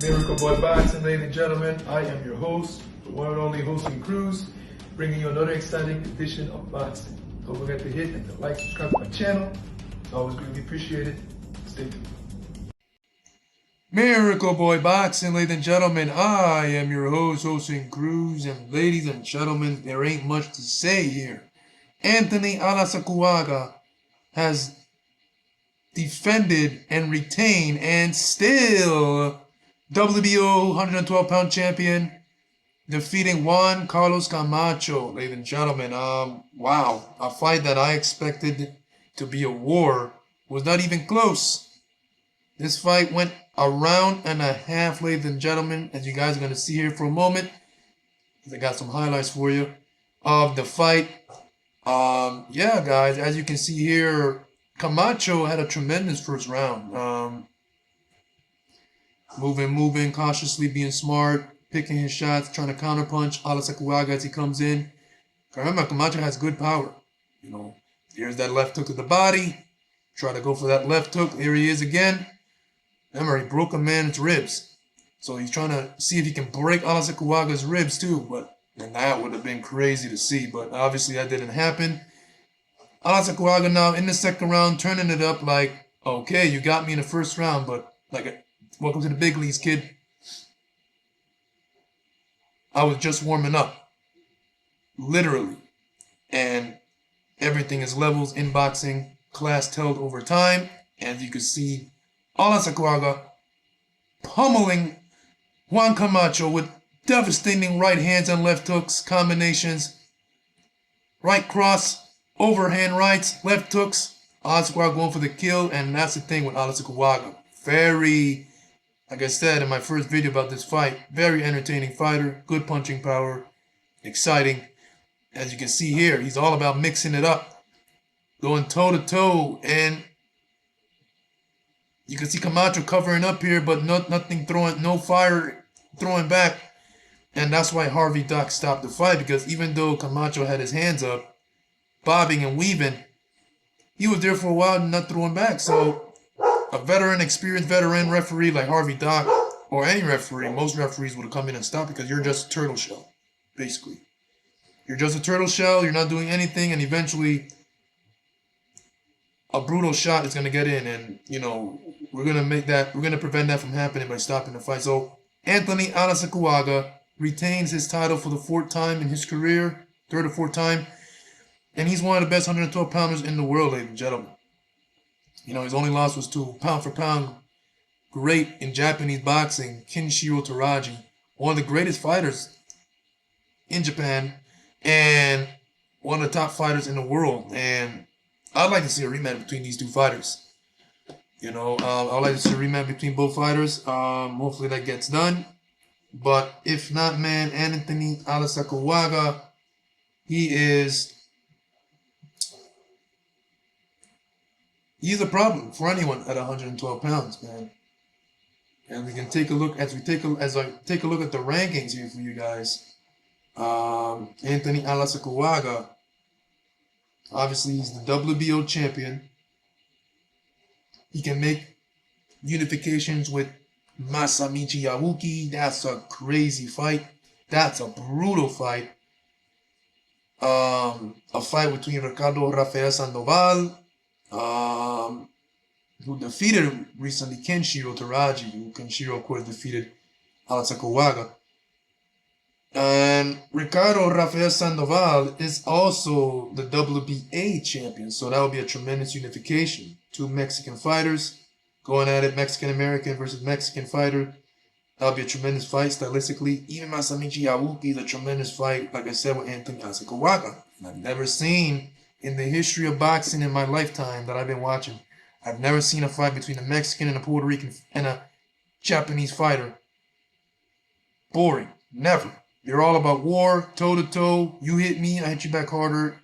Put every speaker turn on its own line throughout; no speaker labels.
Miracle Boy Boxing, ladies and gentlemen. I am your host, the one and only Hosting Cruz, bringing you another exciting edition of boxing. Don't forget to hit and to like, subscribe to my channel. It's always greatly appreciated. Stay tuned. Miracle Boy Boxing, ladies and gentlemen. I am your host, Hosting Cruz, and ladies and gentlemen, there ain't much to say here. Anthony Olascuaga has defended and retained and still WBO 112-pound champion, defeating Juan Carlos Camacho, ladies and gentlemen. Wow, a fight that I expected to be a war was not even close. This fight went a round and a half, ladies and gentlemen, as you guys are going to see here for a moment. I got some highlights for you of the fight. Yeah, guys, as you can see here, Camacho had a tremendous first round. Moving, cautiously, being smart, picking his shots, trying to counterpunch Olascuaga as he comes in. Remember, Camacho has good power. You know, here's that left hook to the body. Try to go for that left hook. Here he is again. Remember, he broke a man's ribs. So he's trying to see if he can break Olascuaga's ribs too. And that would have been crazy to see. But obviously that didn't happen. Olascuaga now in the second round, turning it up like, okay, you got me in the first round, but like, welcome to the big leagues, kid. I was just warming up. Literally. And everything is levels in boxing. Class held over time. And you can see Olascuaga pummeling Juan Camacho with devastating right hands and left hooks combinations. Right cross, overhand rights, left hooks. Olascuaga going for the kill. And that's the thing with Olascuaga. Very, like I said in my first video about this fight, very entertaining fighter, good punching power, exciting. As you can see here, he's all about mixing it up, going toe-to-toe, and you can see Camacho covering up here, but nothing throwing, no fire throwing back. And that's why Harvey Dock stopped the fight, because even though Camacho had his hands up, bobbing and weaving, he was there for a while and not throwing back. So a veteran, experienced veteran referee like Harvey Dock, or any referee, most referees would have come in and stopped, because you're just a turtle shell, basically. You're just a turtle shell, you're not doing anything, and eventually a brutal shot is going to get in, and, you know, we're going to prevent that from happening by stopping the fight. So Anthony Olascuaga retains his title for the fourth time in his career, third or fourth time, and he's one of the best 112-pounders in the world, ladies and gentlemen. You know, his only loss was to pound for pound great in Japanese boxing, Kenshiro Teraji, one of the greatest fighters in Japan and one of the top fighters in the world. And I'd like to see a rematch between these two fighters. You know, I'd like to see a rematch between both fighters. Hopefully that gets done. But if not, man, Anthony Olascuaga, he's a problem for anyone at 112 pounds, man. And we can take a look as I take a look at the rankings here for you guys. Anthony Olascuaga, obviously he's the WBO champion. He can make unifications with Masamichi Yabuki. That's a crazy fight. That's a brutal fight. A fight between Ricardo Rafael Sandoval, who defeated recently Kenshiro Teraji, who Kenshiro, of course, defeated Olascuaga. And Ricardo Rafael Sandoval is also the WBA champion, so that would be a tremendous unification. Two Mexican fighters going at it, Mexican-American versus Mexican fighter. That would be a tremendous fight stylistically. Even Masamichi Yabuki is a tremendous fight, like I said, with Anthony Olascuaga. I've never seen in the history of boxing in my lifetime that I've been watching, I've never seen a fight between a Mexican and a Puerto Rican and a Japanese fighter. Boring. Never. They're all about war, toe-to-toe. You hit me, I hit you back harder.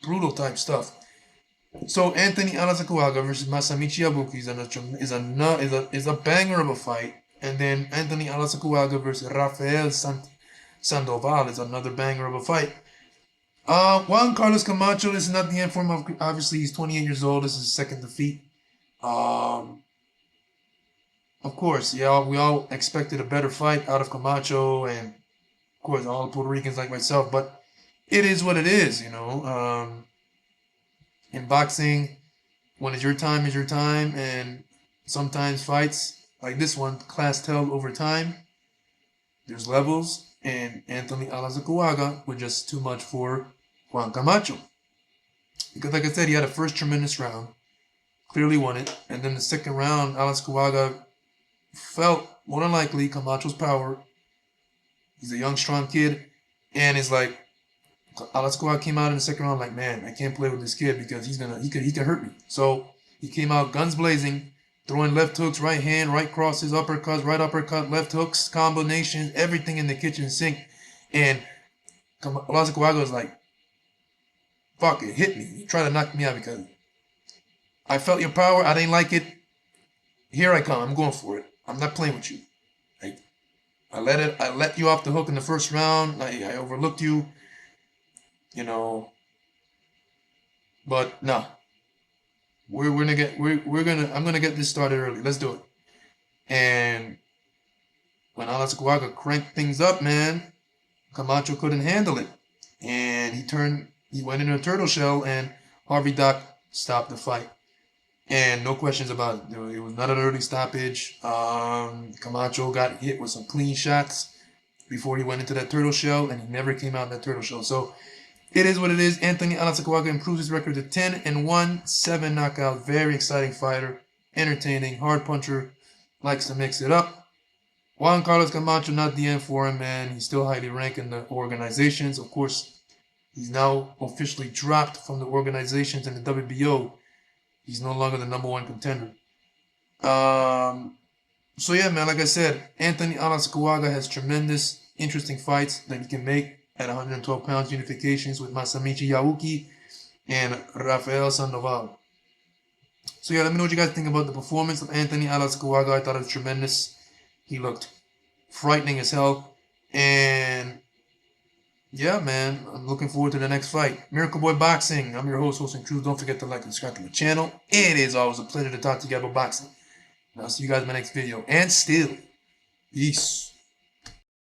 Brutal type stuff. So Anthony Olascuaga versus Masamichi Yabuki is a banger of a fight. And then Anthony Olascuaga versus Rafael Sandoval is another banger of a fight. Juan Carlos Camacho, this is not the end for him. Obviously, he's 28 years old. This is his second defeat. of course, yeah, we all expected a better fight out of Camacho, and of course, all the Puerto Ricans like myself. But it is what it is, you know. In boxing, when it's your time, is your time, and sometimes fights like this one, class tell over time. There's levels, and Anthony Alazacuaga was just too much for Juan Camacho. Because, like I said, he had a first tremendous round, clearly won it, and then the second round, Alazacuaga felt more than likely Camacho's power. He's a young, strong kid, and it's like Olascuaga came out in the second round like, man, I can't play with this kid because he could hurt me. So he came out guns blazing, throwing left hooks, right hand, right crosses, uppercuts, right uppercut, left hooks, combinations, everything in the kitchen sink. And Olascuaga was like, fuck it, hit me. He tried to knock me out because I felt your power. I didn't like it. Here I come. I'm going for it. I'm not playing with you. I let you off the hook in the first round. I overlooked you. You know, but no, I'm gonna get this started early. Let's do it. And when Alazacuaga cranked things up, man, Camacho couldn't handle it, and he went into a turtle shell, and Harvey Dock stopped the fight, and no questions about it. It was not an early stoppage. Camacho got hit with some clean shots before he went into that turtle shell, and he never came out of that turtle shell. So it is what it is. Anthony Alazacuaga improves his record to 10-1, 7 knockouts. Very exciting fighter, entertaining, hard puncher, likes to mix it up. Juan Carlos Camacho, not the end for him, man. He's still highly ranked in the organizations. Of course, he's now officially dropped from the organizations in the WBO. He's no longer the #1 contender. So yeah, man, like I said, Anthony Alazacuaga has tremendous, interesting fights that he can make at 112 pounds unifications with Masamichi Yaoki and Rafael Sandoval. So yeah, let me know what you guys think about the performance of Anthony Alazacuaga. I thought it was tremendous. He looked frightening as hell. And yeah, man, I'm looking forward to the next fight. Miracle Boy Boxing. I'm your host, and Cruz. Don't forget to like and subscribe to my channel. It is always a pleasure to talk to you guys about boxing. And I'll see you guys in my next video. And still, peace.